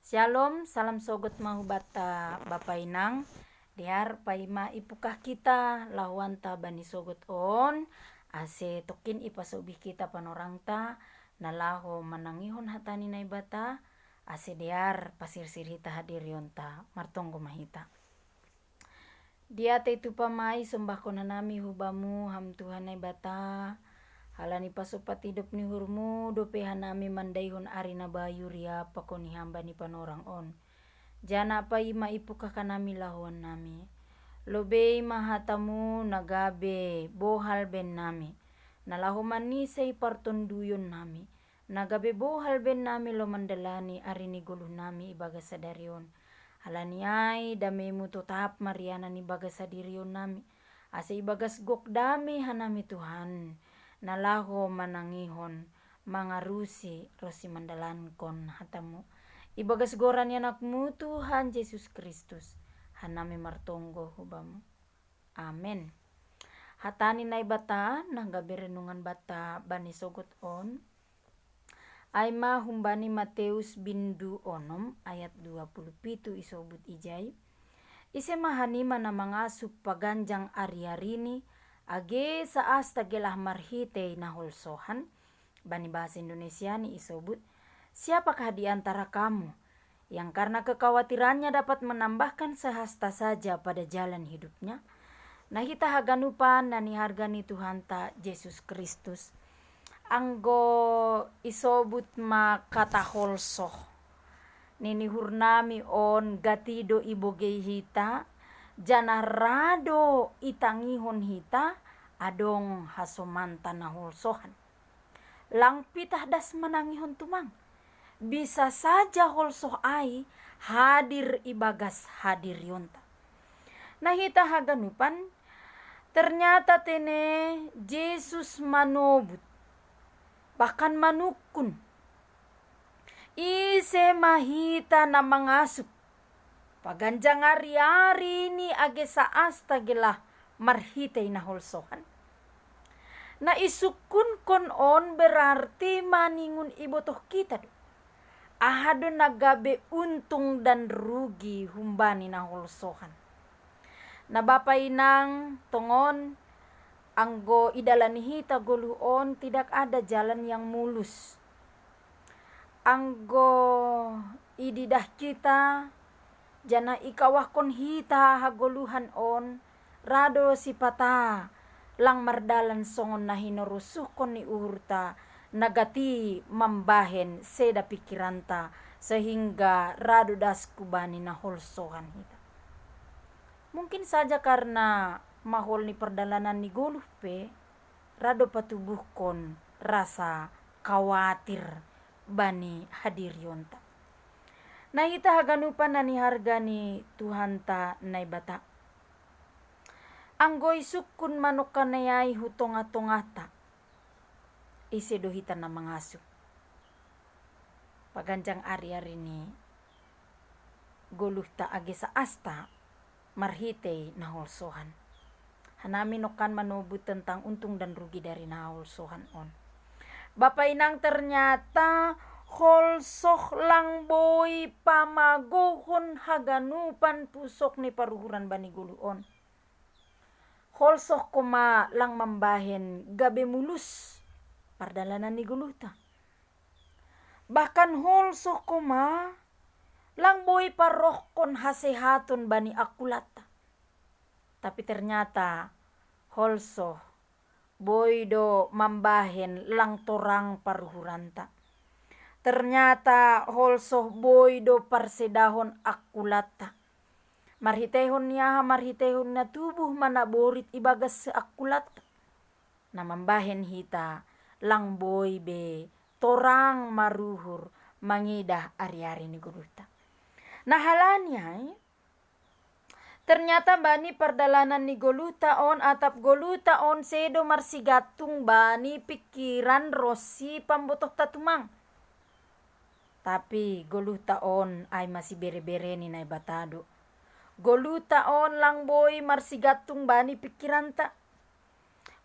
Shalom, salam sogot mahubata Bapak Inang. Diar paima ipukah kita lawan ta bani sogot on. Ase tokin ipasobi kita panorang ta nalaho manangihon hatani na ibata. Ase diar pasir sirita hadirion ta martonggo mahita. Dia itu pamai sembah konanami hubamu ham Tuhan na ibata. Halani pasupat hidup ni hurmu dope hanami mandaihon arina bayu ria pakoni hamba ni panorang on. Jana pa ima ipuka kanami lahuan nami. Lobe mahatamu nagabe bohal ben nami. Nalahu manisay partonduyon nami. Nagabe bohal ben nami lo mandalani arini guluh nami ibaga sadarion. Halani ay damemu totap mariana ni baga sadirion nami. Asa ibagas gok dami hanami Tuhan. Nalaho manangihon mangarusi rosi mandalankon hatamu ibagas goran anakmu Tuhan Yesus Kristus hanami martonggo hubamu. Amen. Hatani na ibata nanggabe renungan bata bani sogot on aima humbani Mateus bindu onom ayat 27 isobut ijay ise mahanima na mga supaganjang ari-arini age saas tagelah marhite na holsohan. Bani bahasa Indonesia ni isobut, siapakah di antara kamu yang karena kekhawatirannya dapat menambahkan sehasta saja pada jalan hidupnya? Nah kita haganupan nani hargani Tuhan ta Yesus Kristus. Anggo isobut ma kata holsoh. Nini hurnami on gatido ibogei hita. Jana rado itangihon hita adong hasomanta na holsohan. Lang pitah das manangihon tumang. Bisa saja holsoh ai hadir ibagas hadir yonta. Nah hita haganupan ternyata tene Yesus manobut. Bahkan manukun. Ise mahita na mangasup. Paganjang ari-ari ni age saas tagelah marhitay na holsohan. Na isukun kon on berarti maningun ibotoh kita do. Ahado nagabe untung dan rugi humbani na holsohan. Na Bapa Inang tongon anggo idalani hita goluon tidak ada jalan yang mulus. Anggo ididah kita jana ikawahkon hita hagoluhan on rado sipata lang mardalan songon na hinorusukon ni uhurta nagati mambahen seda pikiranta sehingga rado das kubani na holsohan hita. Mungkin saja karena mahol ni perdalanan ni goluh pe rado patubuhkon rasa khawatir bani hadiryonta. Nah ita haganupan na ni harga ni Tuhan ta na ibata. Anggoy sukun manok kanayay hutonga-tongata. Ise dohita na mangasuk. Paganjang ari-ari ni goluh ta age sa asta marhitay na holsohan. Hanami nokan manubut tentang untung dan rugi dari na holsohan on. Bapa Inang ternyata holsoh lang boy pamagohon haganupan pusok ni paruhuran bani guluon. Holsoh koma lang mambahen gabe mulus pardalanan ni guluta. Bahkan holsoh koma lang boy parohkon hasehaton bani akulata. Tapi ternyata holsoh boy do mambahen lang torang paruhuranta. Ternyata holsoh boy do parsedahon akulata. Marhitehon niya marhitehon na tubuh manaborit ibagas akulata. Na mambahen hita lang boy be torang maruhur mangidah ari-ari ni guruta. Nah halanya ternyata bani perdalanan ni goluta on atap goluta on sedo marsigatung bani pikiran rosi pambotoh tatumang. Tapi goluta on ay masih bere-bere ni na batado. Goluta on lang boy marsigatung bani pikiran ta.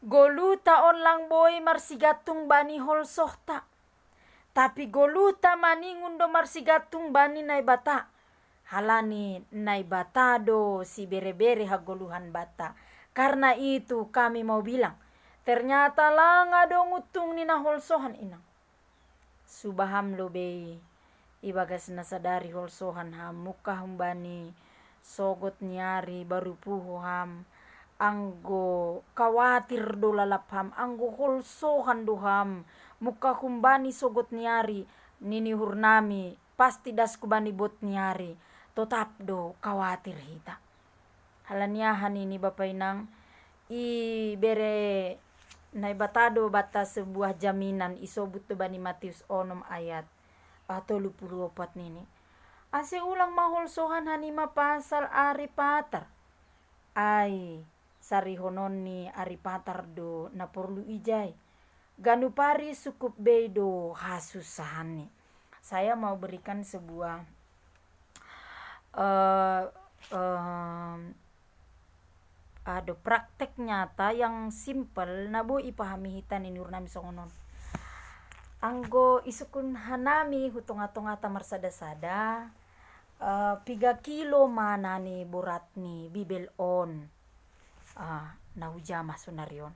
Goluta on lang boy marsigatung bani holsoh ta. Tapi goluta maningun do marsigatung bani nai bata. Halani nai bata do si bere-bere hagoluhan bata. Karena itu kami mau bilang, ternyata langa do ngutung ni naholsohan inang. Subaham lobe ibagas nasadari holsohan ham muka humbani sogot nyari baru puho ham anggo kawatir do lalap ham anggo holsohan do ham muka humbani sogot nyari nini hurnami pasti das kubani bot nyari tetap do kawatir hita halaniahan ini bapak inang i bere nai batado bata sebuah jaminan isobut tu bani Matius 6 ayat 34 nini. Ase ulang mahol sohan hanima pasal ari patar. Ai sarihonon ni ari patar do na porlu ijai. Ganu pari sukup bedo hasusahani. Saya mau berikan sebuah praktek nyata yang simple na bo ipahami hitan ini urnami songonon. Anggo isukun hanami hutung-atung ata marsada-sada 3 kilo mana ni borat ni bibel on na hujamah sunarion.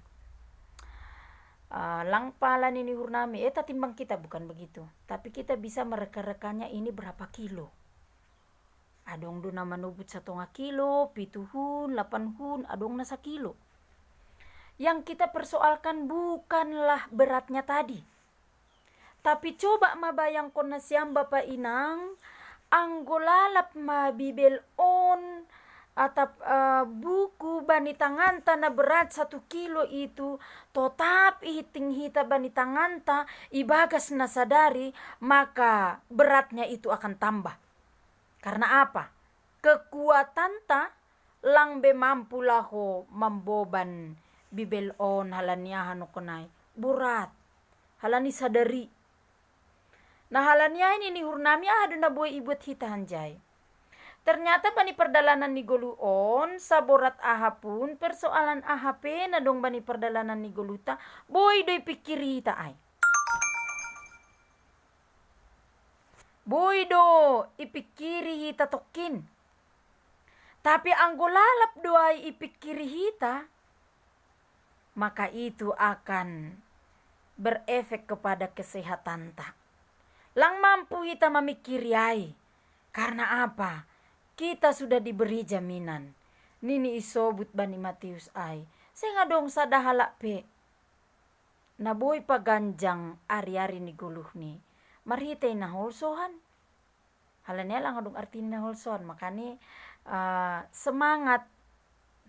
Lang pala ni hurnami timbang kita bukan begitu, tapi kita bisa mereka-rekanya ini berapa kilo. Adong do na manubut 1 kilo, 7 hun, 8 hun, adong na 1 kilo. Yang kita persoalkan bukanlah beratnya tadi. Tapi coba mabayangkon na siyang bapak inang, anggolalap mabibel on, atap buku bani tanganta na berat 1 kilo itu, totap ihiting hita bani tanganta, ibagas na sadari, maka beratnya itu akan tambah. Karena apa? Kekuatan ta lang be mampu laho mamboban bibel on halaniahan ukunay. Burat. Halani sadari. Nah halaniahan ini hurnami ada na buhay ibut hitahanjay. Ternyata bani perdalanan ni goluon saborat ahapun persoalan ahape na dong bani perdalanan ni goluta boy doy pikiri hita ay. Boydo ipikiri hita tokin. Tapi anggolalap doay ipikiri hita, maka itu akan berefek kepada kesehatan ta. Lang mampu hita mamikiri ay. Karena apa? Kita sudah diberi jaminan. Nini isobut bani Matius ay. Saya ngadong sadahala pe. Naboy paganjang ari-ari ni guluh ni. Marhitay na holsohan. Halanya lang adong artin na holsohan. Makani semangat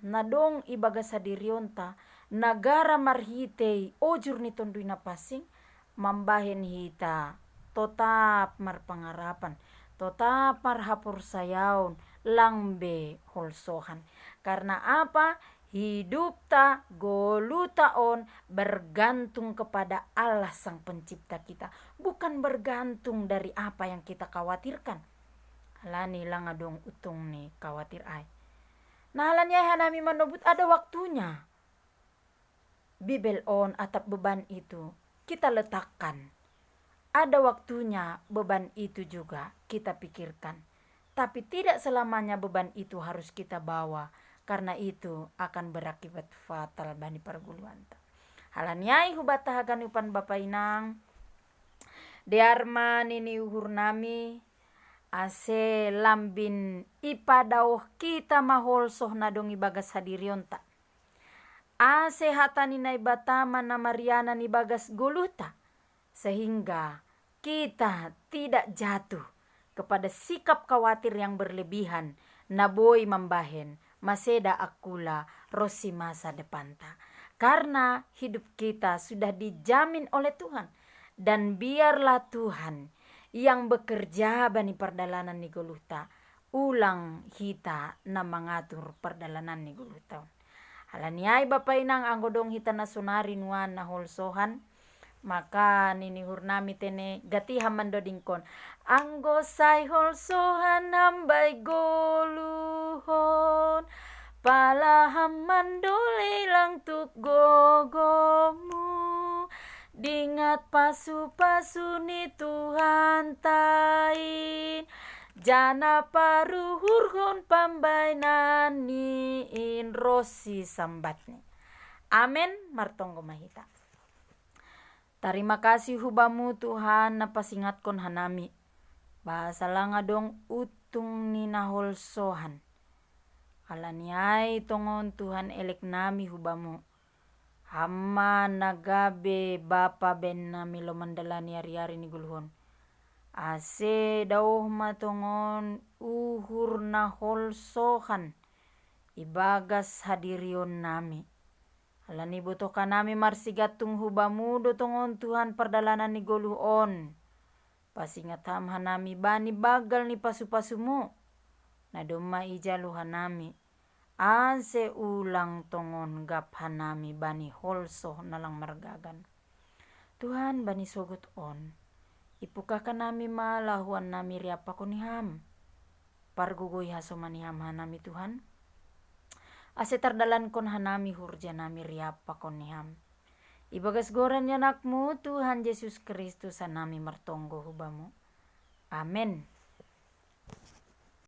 na dong ibaga sa dirionta nagara marhitay ojur ni tondoy na pasing mambahen hita totap marpangarapan totap marhapur sayawn langbe holsohan. Karena apa? Hidup ta golutaon bergantung kepada Allah sang pencipta kita, bukan bergantung dari apa yang kita khawatirkan. Halani lang adong utong ni khawatir ay. Nah halanya hanami manubut ada waktunya. Bibel on atap beban itu kita letakkan. Ada waktunya beban itu juga kita pikirkan. Tapi tidak selamanya beban itu harus kita bawa. Karena itu akan berakibat fatal bani perguluan. Halaniai hubata hagan upan bapak inang. Diarma nini uhur nami. Ase lambin ipadauh kita mahol soh nadong ibagas hadirionta. Ase hatani nai batama na Mariana ni bagas guluta. Sehingga kita tidak jatuh kepada sikap khawatir yang berlebihan. Naboy mambahen. Maseda akula rosi masa depan ta. Karena hidup kita sudah dijamin oleh Tuhan. Dan biarlah Tuhan yang bekerja bani perdalanan ni guluta. Ulang hita na mengatur perdalanan ni guluta. Halaniay bapak inang anggodong hita na sunari nuan na holsohan. Maka nini hurnami tene gatihan mandodingkon. Anggo say holsohan hambay goluhon. Palaham mandoli lang tuk gogomu. Dingat pasu-pasu ni Tuhan tain, jana paruhurhon pambainan ni in rosi sambatni. Amen, martonggo mahita. Terima kasih hubamu Tuhan napasingatkon hanami. Bahasa langa dong utung ni nahol sohan. Alaniai tongon Tuhan elek nami hubamu. Hama nagabe bapa ben nami lo mandalani ari-ari ni guluhon. Ase dauh matongon uhur nahol sohan. Ibagas hadirion nami. Alani butuhkan nami marsigatung hubamu do tongon Tuhan perdalanan ni guluhon. Pasingat hamhan nami bani bagal ni pasu-pasumu. Nadoma ijaluhan nami. Ase ulang tongon gaphan nami bani holso nalang margagan. Tuhan bani sogot on. Ipukakan nami malahuan nami riapa koniham. Pargugoy haso maniham hanami Tuhan. Ase terdalan kon hanami hurja nami riapa koniham. Ibagas goran yanakmu Tuhan Yesus Kristus hanami martonggo hubamu. Amen.